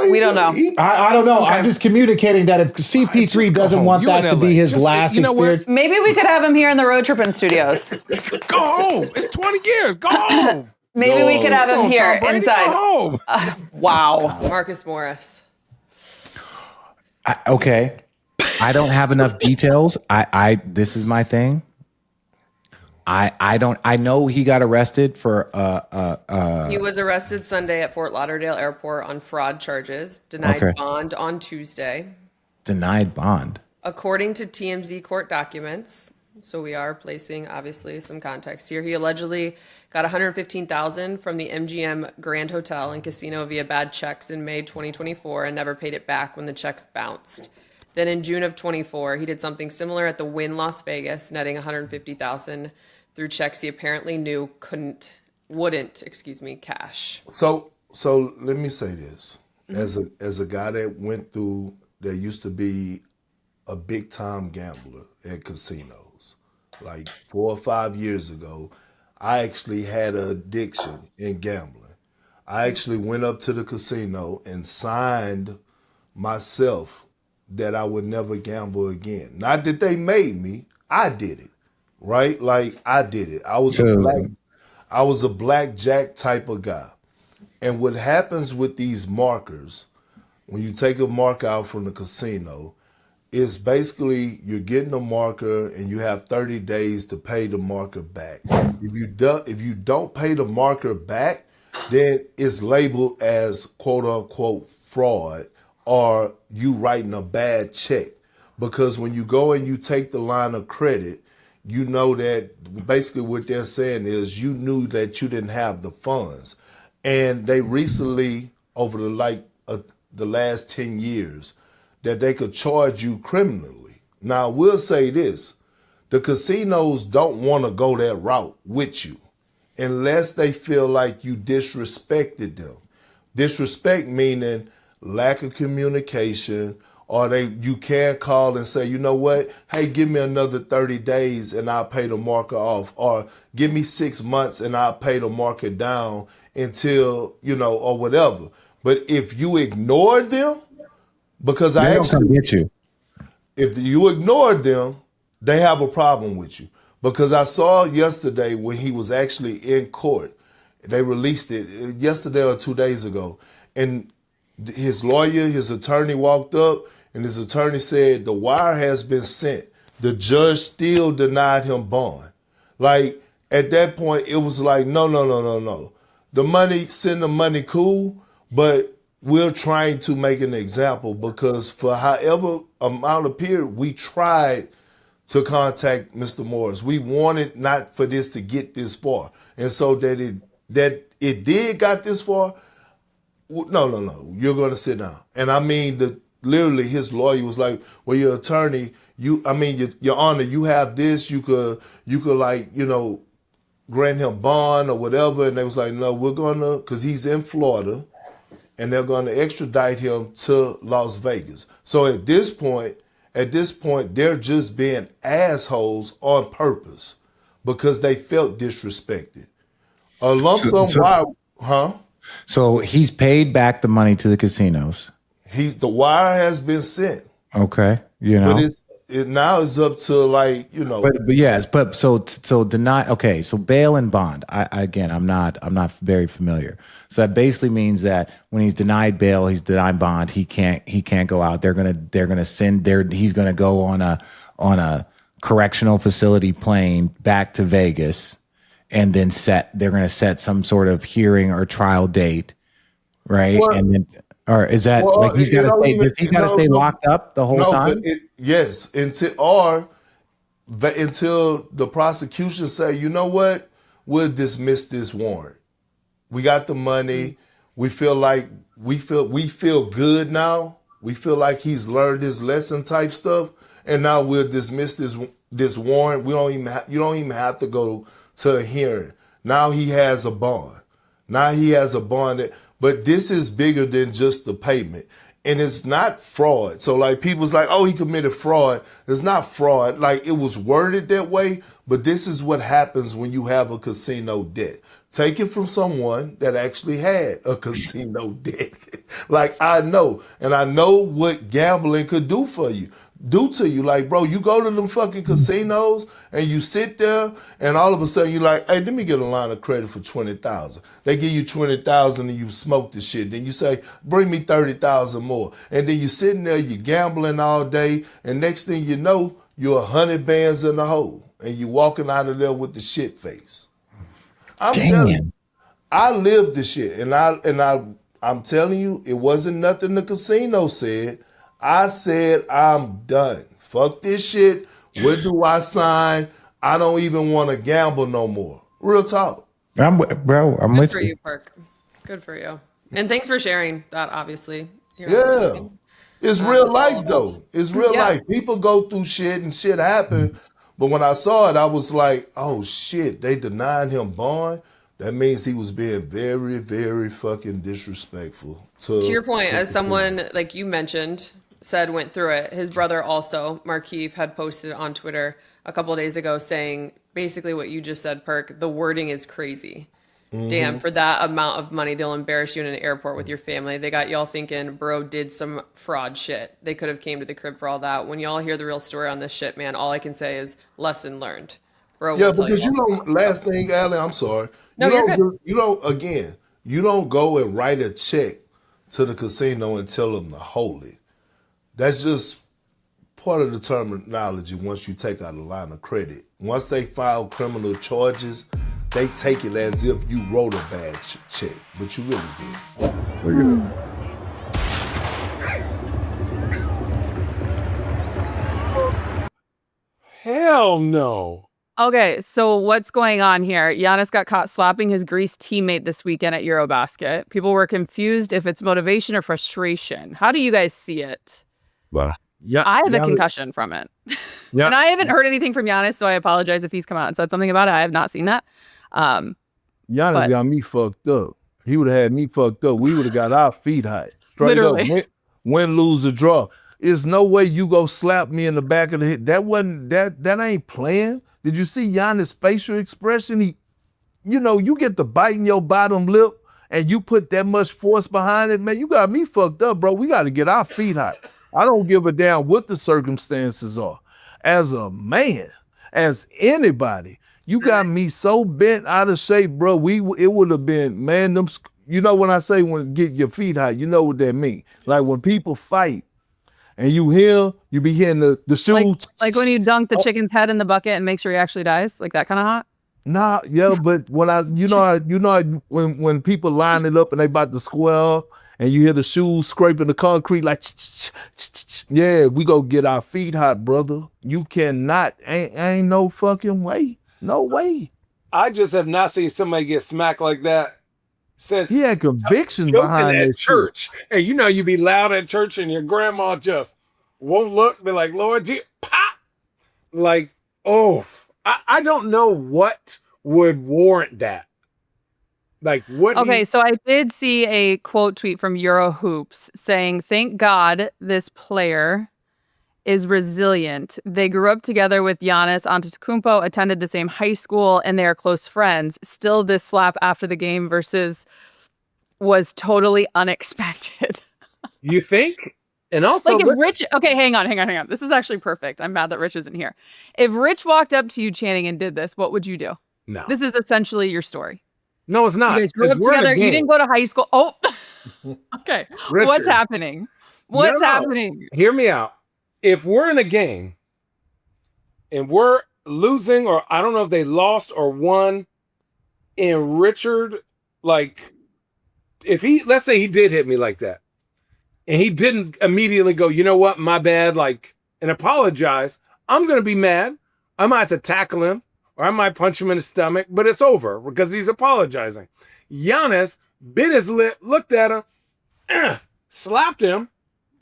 We don't know. I don't know. Okay. I'm just communicating that if CP3 doesn't want that to be his last experience. Maybe we could have him here in the Road Trippin studios. Go home. It's 20 years. Go home. Maybe we could have him here inside. Go home. Wow. Marcus Morris. Okay. I don't have enough details. This is my thing. I know he got arrested for he was arrested Sunday at Fort Lauderdale Airport on fraud charges, denied bond on Tuesday. Denied bond. According to TMZ court documents, so we are placing obviously some context here. He allegedly got $115,000 from the MGM Grand Hotel and Casino via bad checks in May 2024 and never paid it back when the checks bounced. Then in June of 24, he did something similar at the Wynn Las Vegas, netting $150,000 through checks he apparently knew wouldn't cash. So let me say this. As a guy that used to be a big time gambler at casinos, like 4 or 5 years ago, I actually had an addiction in gambling. I actually went up to the casino and signed myself that I would never gamble again. Not that they made me, I did it. Right? Like I did it. I was a blackjack type of guy. And what happens with these markers, when you take a marker out from the casino, is basically you're getting a marker and you have 30 days to pay the marker back. If you don't pay the marker back, then it's labeled as quote unquote fraud or you writing a bad check. Because when you go and you take the line of credit, you know that basically what they're saying is you knew that you didn't have the funds. And they recently, over the last 10 years, that they could charge you criminally. Now, we'll say this. The casinos don't want to go that route with you unless they feel like you disrespected them. Disrespect meaning lack of communication, or you can call and say, you know what, hey, give me another 30 days and I'll pay the marker off, or give me 6 months and I'll pay the marker down until, or whatever. But if you ignore them, because get you. If you ignore them, they have a problem with you. Because I saw yesterday when he was actually in court, they released it yesterday or 2 days ago, and his lawyer, his attorney walked up, and his attorney said the wire has been sent. The judge still denied him bond. Like, at that point, it was like, no. The money, send the money, cool, but we're trying to make an example, because for however amount of period, we tried to contact Mr. Morris. We wanted not for this to get this far. And so that it did got this far, no, you're gonna sit down. And I mean, literally his lawyer was like, well, your attorney, your honor, you have this, you could like, grant him bond or whatever. And they was like, no, we're gonna, cause he's in Florida, and they're gonna extradite him to Las Vegas. So at this point, they're just being assholes on purpose because they felt disrespected. A lump sum wire, huh? So he's paid back the money to the casinos. The wire has been sent. Okay, but it now is up to like But so deny. Okay, so bail and bond. I'm not very familiar. So that basically means that when he's denied bail, he's denied bond. He can't go out. They're gonna send. He's gonna go on a correctional facility plane back to Vegas, and then they're gonna set some sort of hearing or trial date, right? And then. Or is that like he's got to stay? Does he got to stay locked up the whole time? Yes, until the prosecution say, you know what, we'll dismiss this warrant. We got the money. We feel good now. We feel like he's learned his lesson type stuff, and now we'll dismiss this warrant. You don't even have to go to a hearing. Now he has a bond. But this is bigger than just the payment. And it's not fraud. So like people's like, oh, he committed fraud. It's not fraud. Like it was worded that way, but this is what happens when you have a casino debt. Take it from someone that actually had a casino debt. Like I know what gambling could do to you. Like, bro, you go to them fucking casinos and you sit there and all of a sudden you're like, hey, let me get a line of credit for 20,000. They give you 20,000 and you smoke the shit. Then you say, bring me 30,000 more. And then you're sitting there, you're gambling all day. And next thing you know, you're 100 bands in the hole and you walking out of there with the shit face. I'm telling you, I lived the shit. And I'm telling you, it wasn't nothing the casino said. I said, I'm done. Fuck this shit. Where do I sign? I don't even want to gamble no more. Real talk. I'm with Good for you. you, Perk. Good for you. And thanks for sharing that, obviously. Yeah. It's real life, though. It's real life. People go through shit and shit happen. But when I saw it, I was like, oh, shit, they denied him bond. That means he was being very, very fucking disrespectful. To your point, as someone, like you mentioned, went through it, his brother also, Markeith, had posted on Twitter a couple of days ago saying basically what you just said, Perk. The wording is crazy. Damn, for that amount of money, they'll embarrass you in an airport with your family. They got y'all thinking, bro did some fraud shit. They could have came to the crib for all that. When y'all hear the real story on this shit, man, all I can say is lesson learned. Bro, yeah, because last thing, Allie, I'm sorry. No, you're good. You don't go and write a check to the casino and tell them to hold it. That's just part of the terminology once you take out a line of credit. Once they file criminal charges, they take it as if you wrote a bad check, but you really did. Look at that. Hell no. Okay, so what's going on here? Giannis got caught slapping his Greece teammate this weekend at Eurobasket. People were confused if it's motivation or frustration. How do you guys see it? Yeah, I have a concussion from it. Yeah. And I haven't heard anything from Giannis, so I apologize if he's come out and said something about it. I have not seen that. Giannis but- got me fucked up. He would have had me fucked up. We would have got our feet high. Straight Literally. up. Win, lose, or draw. There's no way you go slap me in the back of the head. That ain't playing. Did you see Giannis' facial expression? You get the bite in your bottom lip and you put that much force behind it, man, you got me fucked up, bro. We got to get our feet high. I don't give a damn what the circumstances are. as a man, as anybody. You got me so bent out of shape, bro. It would have been, man, you know when I say when get your feet hot, you know what that mean. Like when people fight and you be hearing the shoes. Like when you dunk the chicken's head in the bucket and make sure he actually dies, like that kind of hot. Nah, yeah, but when when people line it up and they about to square and you hear the shoes scraping the concrete like, yeah, we go get our feet hot, brother. You cannot, ain't no fucking way. No way. I just have not seen somebody get smacked like that since he had conviction joking behind at that church. And you know, you be loud at church and your grandma just won't look, be like, Lord, pop. Like, oh, I don't know what would warrant that. Like what? Okay, so I did see a quote tweet from Euro Hoops saying, "Thank God this player is resilient. They grew up together with Giannis Antetokounmpo, attended the same high school, and they are close friends. Still, this slap after the game versus was totally unexpected." You think? And also, like if Rich, okay, hang on. This is actually perfect. I'm mad that Rich isn't here. If Rich walked up to you, Channing, and did this, what would you do? No. This is essentially your story. No, it's not. You guys grew up together. You didn't go to high school. Oh, okay. Richard. What's happening? What's happening? Hear me out. If we're in a game and we're losing, or I don't know if they lost or won, and Richard, like, if let's say he did hit me like that, and he didn't immediately go, you know what, my bad, like, and apologize, I'm going to be mad. I might have to tackle him, or I might punch him in the stomach, but it's over because he's apologizing. Giannis bit his lip, looked at him, slapped him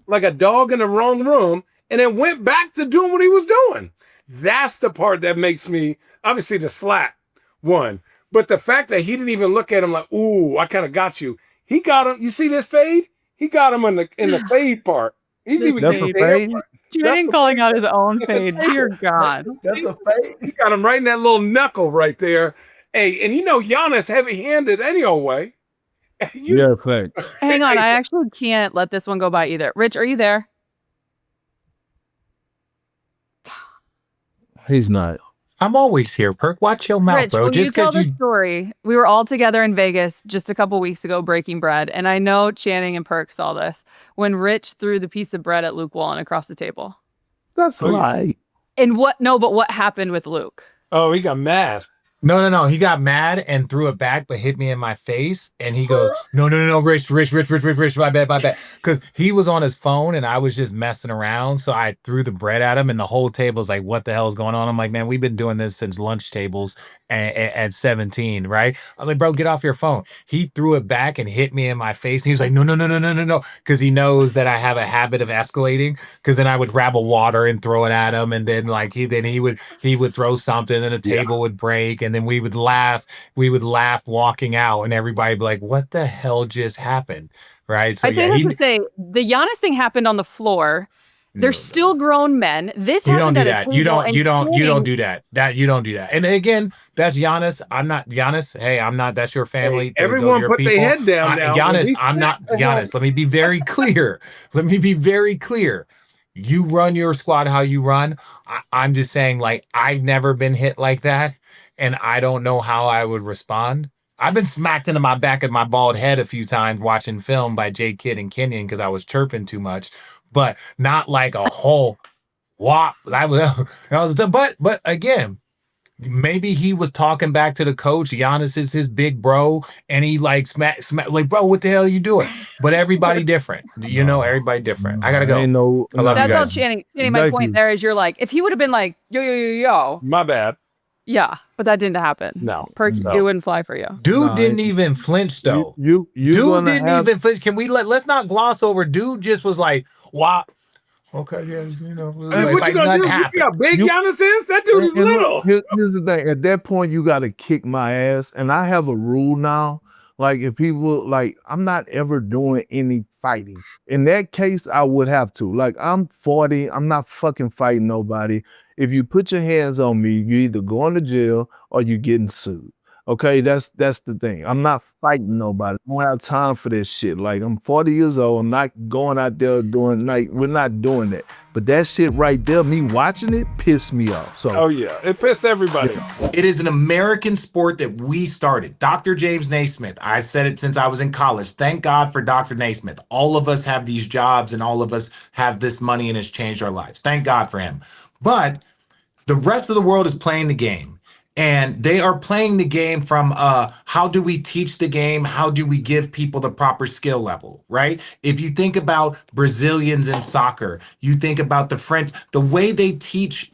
like a dog in the wrong room, and then went back to doing what he was doing. That's the part that makes me, obviously the slap, one. But the fact that he didn't even look at him like, ooh, I kind of got you. He got him, you see this fade? He got him in the fade part. He didn't even That's a fade? Channing calling out his own fade. Dear God. That's a fade. He got him right in that little knuckle right there. Hey, and you know Giannis heavy-handed anyway. Yeah, thanks. Hang on, I actually can't let this one go by either. Rich, are you there? He's not. I'm always here, Perk. Watch your mouth, Rich, bro. when Just you tell because the story, we were all together in Vegas just a couple weeks ago breaking bread, and I know Channing and Perk saw this when Rich threw the piece of bread at Luke Wallen across the table. That's right. And what happened with Luke? Oh, he got mad. No. He got mad and threw it back, but hit me in my face. And he goes, no, Rich, my bad. Because he was on his phone and I was just messing around. So I threw the bread at him and the whole table's like, what the hell is going on? I'm like, man, we've been doing this since lunch tables at 17, right? I'm like, bro, get off your phone. He threw it back and hit me in my face. And he was like, no. Because he knows that I have a habit of escalating. Because then I would grab a water and throw it at him. And then like he would throw something and the table would break. And then we would laugh walking out, and everybody would be like, what the hell just happened? Right. So I say that to say the Giannis thing happened on the floor. They're still grown men. This happened at a table. You don't do that. You don't do that. And again, that's Giannis. I'm not Giannis. Hey, I'm not. That's your family. Hey, everyone put their head down now. Giannis, I'm not Giannis. Let me be very clear. You run your squad how you run. I'm just saying, like, I've never been hit like that, and I don't know how I would respond. I've been smacked into my back of my bald head a few times watching film by J Kidd and Kenyon because I was chirping too much, but not like a whole whop. But again, maybe he was talking back to the coach. Giannis is his big bro, and he like smack like, bro, what the hell are you doing? But everybody different, everybody different. I gotta go. I love That's you all, guys. Channing. My point there is, you're like, if he would have been like, yo, My bad. yeah, but that didn't happen. No. Perk, it wouldn't fly for you. Dude didn't even flinch though. You Dude didn't even flinch. Can we let's not gloss over. Dude just was like, wow. Okay, yeah, Hey, what you gonna do? You see how big Giannis is? That dude is little. Here's the thing. At that point, you got to kick my ass. And I have a rule now. Like, if people, like, I'm not ever doing any fighting. In that case, I would have to. Like, I'm 40. I'm not fucking fighting nobody. If you put your hands on me, you either going to jail or you getting sued. Okay, that's the thing. I'm not fighting nobody. I don't have time for this shit. Like, I'm 40 years old. I'm not going out there doing, like, we're not doing that. But that shit right there, me watching it, pissed me off. So, Oh yeah, it pissed everybody off. It is an American sport that we started. Dr. James Naismith, I said it since I was in college. Thank God for Dr. Naismith. All of us have these jobs and all of us have this money and it's changed our lives. Thank God for him. But the rest of the world is playing the game. And they are playing the game from how do we teach the game? How do we give people the proper skill level, right? If you think about Brazilians in soccer, you think about the French, the way they teach,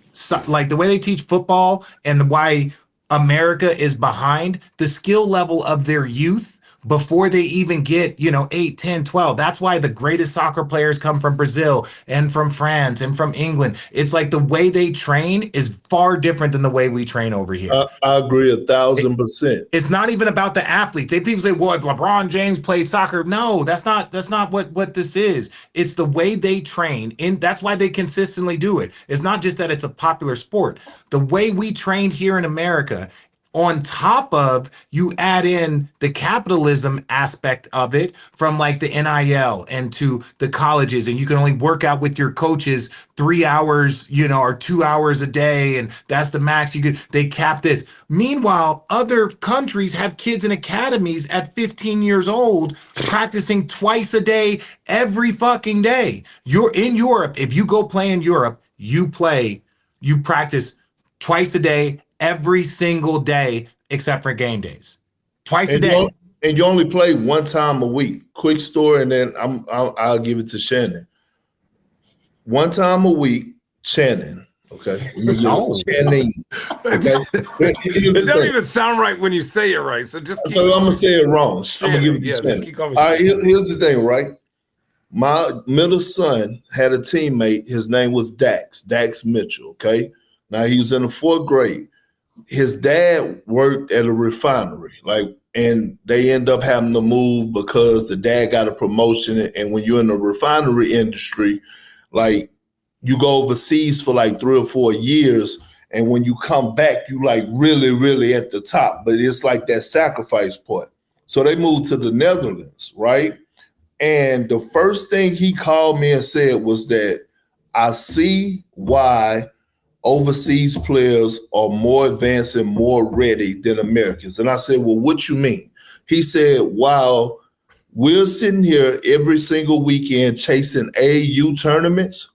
like the way they teach football and why America is behind, the skill level of their youth before they even get, 8, 10, 12. That's why the greatest soccer players come from Brazil and from France and from England. It's like the way they train is far different than the way we train over here. I agree 1,000%. It's not even about the athletes. People say, well, if LeBron James played soccer. No, that's not what this is. It's the way they train. And that's why they consistently do it. It's not just that it's a popular sport. The way we train here in America, on top of, you add in the capitalism aspect of it from like the NIL and to the colleges, and you can only work out with your coaches 3 hours, or 2 hours a day, and that's the max you could. They cap this. Meanwhile, other countries have kids in academies at 15 years old practicing twice a day, every fucking day. You're in Europe. If you go play in Europe, you practice twice a day, every single day, except for game days. Twice a day. And you only play one time a week. Quick story, and then I'll give it to Shannon. One time a week, Shannon. Okay. No. Shannon. Okay. It doesn't even sound right when you say it right. So I'm gonna say it wrong. I'm gonna give it to Shannon. All right. Here's the thing, right? My middle son had a teammate. His name was Dax Mitchell. Okay. Now he was in the 4th grade. His dad worked at a refinery, and they end up having to move because the dad got a promotion. And when you're in the refinery industry, like, you go overseas for like 3 or 4 years, and when you come back, you like really, really at the top. But it's like that sacrifice part. So they moved to the Netherlands, right? And the first thing he called me and said was that, I see why overseas players are more advanced and more ready than Americans. And I said, well, what you mean? He said, while we're sitting here every single weekend chasing AAU tournaments,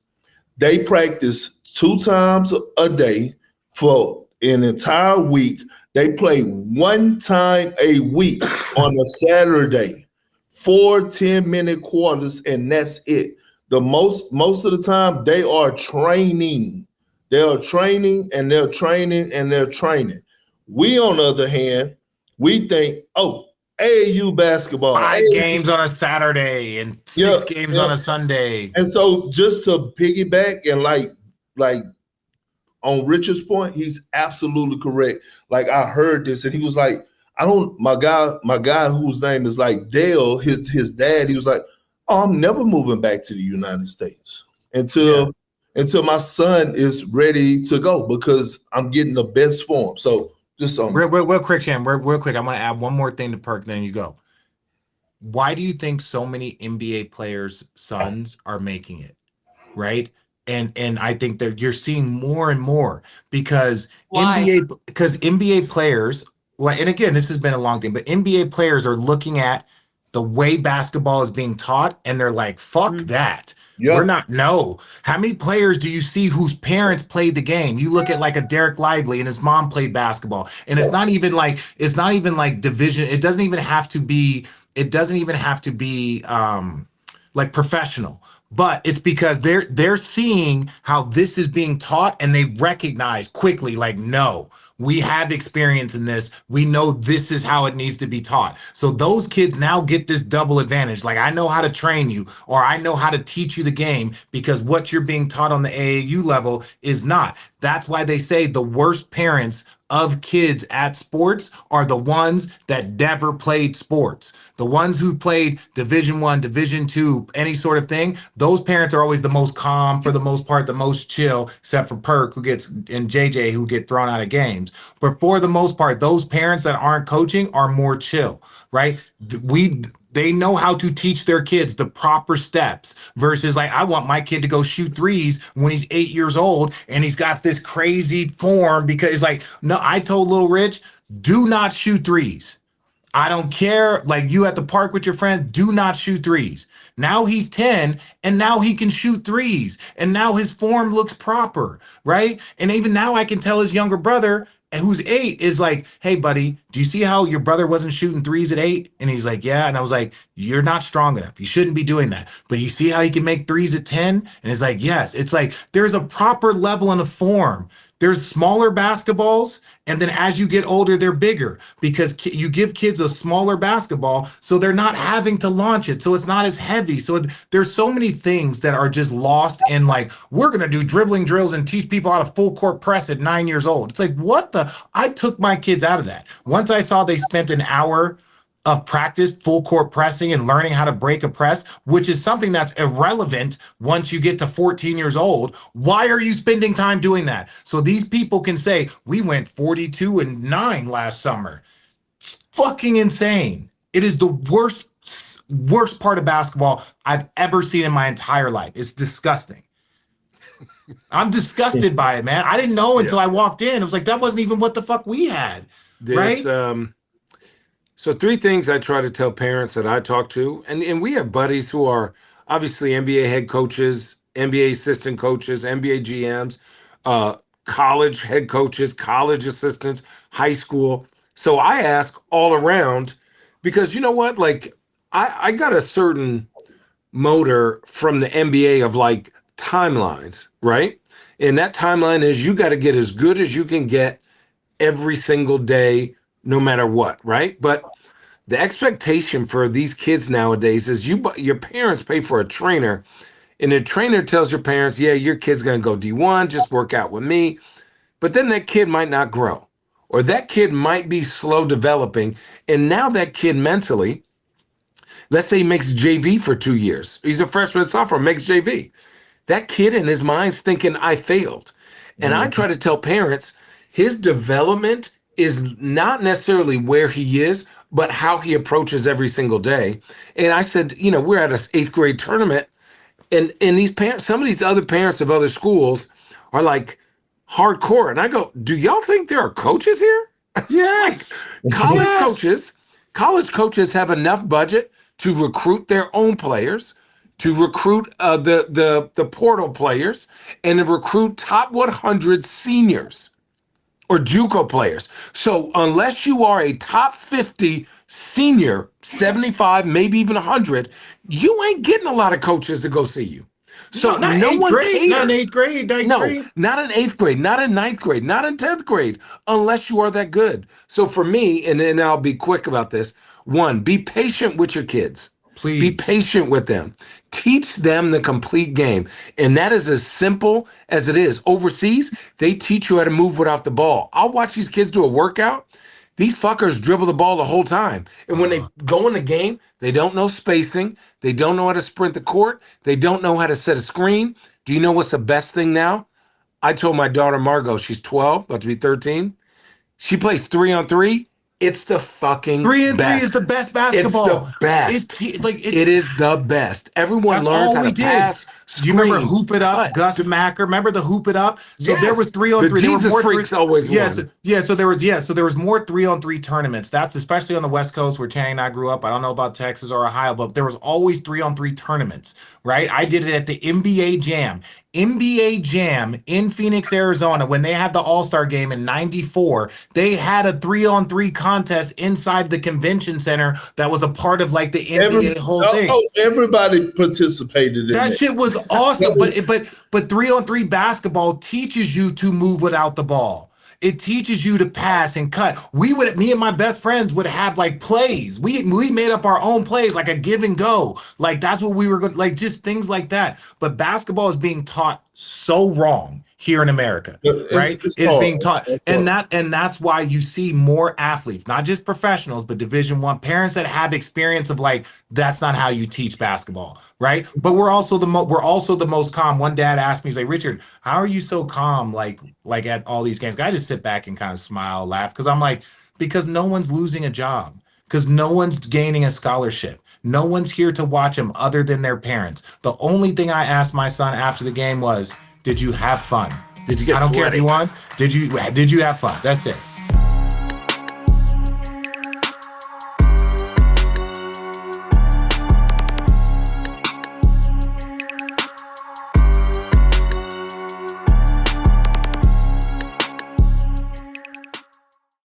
they practice 2 times a day for an entire week. They play 1 time a week on a Saturday, 4 10-minute quarters, and that's it. The most of the time they are training. They are training and they're training and they're training. We, on the other hand, we think, oh, AAU basketball. 5 AAU. games on a Saturday and 6 games on a Sunday. And so just to piggyback and like on Richard's point, he's absolutely correct. Like, I heard this and he was like, my guy whose name is like Dale, his dad, he was like, oh, I'm never moving back to the United States until my son is ready to go because I'm getting the best form. So just real quick, Shan, real quick. I'm going to add one more thing to Perk, then you go. Why do you think so many NBA players' sons are making it, right? And I think that you're seeing more and more because NBA players, well, and again, this has been a long thing, but NBA players are looking at the way basketball is being taught and they're like, fuck that. Yep. We're not. No. How many players do you see whose parents played the game? You look at like a Derek Lively and his mom played basketball, and it's not even like division. It doesn't even have to be like professional. But it's because they're seeing how this is being taught and they recognize quickly, like, no, we have experience in this. We know this is how it needs to be taught. So those kids now get this double advantage. Like, I know how to train you, or I know how to teach you the game because what you're being taught on the AAU level is not. That's why they say the worst parents of kids at sports are the ones that never played sports. The ones who played Division I, Division II, any sort of thing, those parents are always the most calm, for the most part, the most chill, except for Perk and JJ who get thrown out of games. But for the most part, those parents that aren't coaching are more chill, right? They know how to teach their kids the proper steps versus like, I want my kid to go shoot threes when he's 8 years old and he's got this crazy form because it's like, no, I told little Rich, do not shoot threes. I don't care. Like you at the park with your friends, do not shoot threes. Now he's 10 and now he can shoot threes and now his form looks proper, right? And even now I can tell his younger brother, who's 8, is like, hey, buddy, do you see how your brother wasn't shooting threes at 8? And he's like, yeah. And I was like, you're not strong enough. You shouldn't be doing that. But you see how he can make threes at 10? And it's like, yes. It's like there's a proper level and a form. There's smaller basketballs, and then as you get older, they're bigger because you give kids a smaller basketball so they're not having to launch it. So it's not as heavy. So there's so many things that are just lost in like, we're going to do dribbling drills and teach people how to full court press at 9 years old. It's like, what the? I took my kids out of that. Once I saw they spent an hour of practice, full court pressing and learning how to break a press, which is something that's irrelevant once you get to 14 years old. Why are you spending time doing that? So these people can say, we went 42-9 last summer. It's fucking insane. It is the worst part of basketball I've ever seen in my entire life. It's disgusting. I'm disgusted by it, man. I didn't know until I walked in. It was like, that wasn't even what the fuck we had, right? So 3 things I try to tell parents that I talk to, and we have buddies who are obviously NBA head coaches, NBA assistant coaches, NBA GMs, college head coaches, college assistants, high school. So I ask all around because you know what? Like I got a certain motor from the NBA of like timelines, right? And that timeline is you got to get as good as you can get every single day, no matter what, right? But the expectation for these kids nowadays is your parents pay for a trainer, and the trainer tells your parents, yeah, your kid's going to go D1, just work out with me. But then that kid might not grow, or that kid might be slow developing. And now that kid mentally, let's say he makes JV for 2 years. He's a freshman, sophomore, makes JV. That kid in his mind's thinking, I failed. And I try to tell parents, his development is not necessarily where he is, but how he approaches every single day. And I said, you know, we're at an 8th grade tournament, and these parents, some of these other parents of other schools are like hardcore. And I go, do y'all think there are coaches here? Yes. Like, college coaches have enough budget to recruit their own players, to recruit the portal players, and to recruit top 100 seniors or JUCO players. So unless you are a top 50 senior, 75, maybe even 100, you ain't getting a lot of coaches to go see you. So no one cares. Not in 8th grade. Not in 8th grade, not in 9th grade, not in 10th grade, unless you are that good. So for me, and then I'll be quick about this, 1, be patient with your kids. Please. Be patient with them. Teach them the complete game. And that is as simple as it is. Overseas, they teach you how to move without the ball. I'll watch these kids do a workout. These fuckers dribble the ball the whole time. And when they go in the game, they don't know spacing. They don't know how to sprint the court. They don't know how to set a screen. Do you know what's the best thing now? I told my daughter, Margot, she's 12, about to be 13. She plays 3-on-3. It's the fucking 3-on-3 best. is the best basketball. It's the best. It is the best. Everyone learns how to pass. Do you remember Hoop It Up, Gus Macker? Remember the Hoop It Up? So yes. there was 3-on-3. The Jesus Freaks always won. So there was more 3-on-3 tournaments. That's especially on the West Coast where Channing and I grew up. I don't know about Texas or Ohio, but there was always 3-on-3 tournaments, right? I did it at the NBA Jam. NBA Jam in Phoenix, Arizona, when they had the All-Star game in '94, they had a 3-on-3 contest inside the convention center that was a part of like the NBA whole thing. Everybody participated in that. Shit was awesome. But 3-on-3 basketball teaches you to move without the ball. It teaches you to pass and cut. Me and my best friends would have like plays. We made up our own plays, like a give and go. Like that's what we were going, like just things like that. But basketball is being taught so wrong here in America, right? It's It's hard. being taught, It's and hard. that's why you see more athletes, not just professionals, but Division I parents that have experience of like that's not how you teach basketball, right? But we're also the most calm. One dad asked me, he's like, Richard, how are you so calm, like at all these games? I just sit back and kind of smile, laugh, because I'm like, because no one's losing a job, because no one's gaining a scholarship. No one's here to watch them other than their parents. The only thing I asked my son after the game was, did you have fun? Did you get I don't care if sweaty? you won. Did you have fun? That's it.